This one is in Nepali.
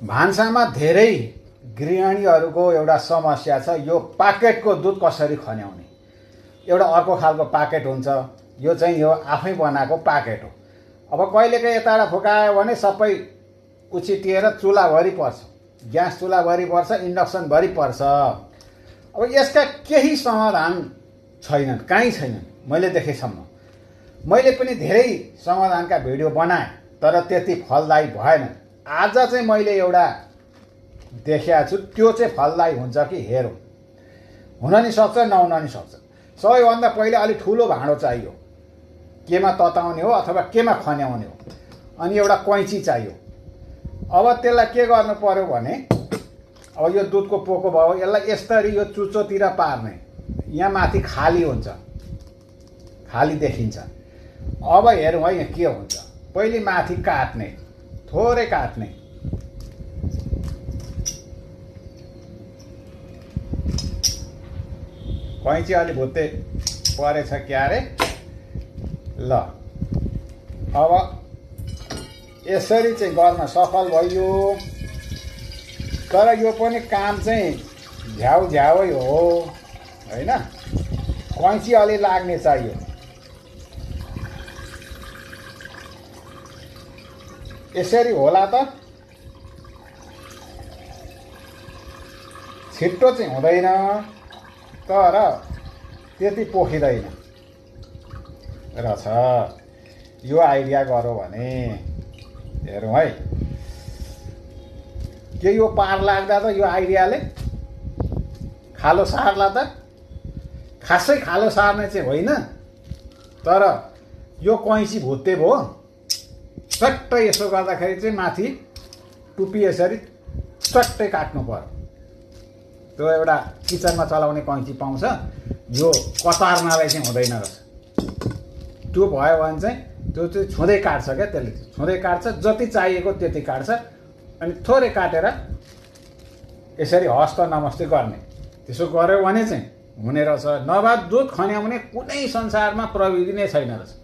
भान्सामा धेरै गृहिणीहरूको एउटा समस्या छ, यो पाकेटको दुध कसरी खन्याउने। एउटा अर्को खालको पाकेट हुन्छ, यो चाहिँ यो आफै बनाएको पाकेट हो। अब कहिलेकाहीँ यताबाट फुकायो भने सबै उछिटिएर चुल्हाभरि पर्छ, ग्यास चुल्हाभरि पर्छ, इन्डक्सनभरि पर्छ। अब यसका केही समाधान छैनन्, कहीँ छैनन् मैले देखेसम्म। मैले पनि धेरै समाधानका भिडियो बनाएँ तर त्यति फलदायी भएन। आज चाहिँ मैले एउटा देखेको छु, त्यो चाहिँ फलदायी हुन्छ कि हेरौँ। हुन नि सक्छ, नहुन नि सक्छ। सबैभन्दा पहिले अलिक ठुलो भाँडो चाहियो, केमा तताउने हो अथवा केमा खन्याउने हो। अनि एउटा कैँची चाहियो। अब त्यसलाई के गर्नु पर्यो भने, अब यो दुधको पोको भयो, यसलाई यसरी यो चुच्चोतिर पार्ने। यहाँ माथि खाली हुन्छ, खाली देखिन्छ। अब हेरौँ है के हुन्छ। पहिले माथि काट्ने, थोरै काट्ने, कैँची अलि भुत्ते परेछ क्या रे। ल अब यसरी चाहिँ गर्न सफल भयो। तर यो पनि काम चाहिँ झ्याउ झ्याउै हो हैन। कैँची अलि लाग्ने चाहियो। यसरी होला त छिट्टो चाहिँ हुँदैन, तर त्यति पोखिँदैन रहेछ। यो आइडिया गरौँ भने हेरौँ है। के यो पार लाग्दा त यो आइडियाले खालो सार्ला त? खासै खालो सार्ने चाहिँ होइन, तर यो कैँची भुत्ते भयो। चट्टै यसो गर्दाखेरि चाहिँ माथि टुप्पी यसरी चट्टै काट्नु पर्यो। त्यो एउटा किचनमा चलाउने कैँची पाउँछ, यो कतार्नलाई चाहिँ हुँदैन रहेछ। त्यो भयो भने चाहिँ त्यो चाहिँ छुँदै काट्छ क्या, त्यसले छुँदै काट्छ, जति चाहिएको त्यति काट्छ। अनि थोरै काटेर यसरी हस्त नमस्ते गर्ने, त्यसो गर्यो भने चाहिँ हुने रहेछ। नभए दुध खन्याउने कुनै संसारमा प्रविधि नै छैन रहेछ।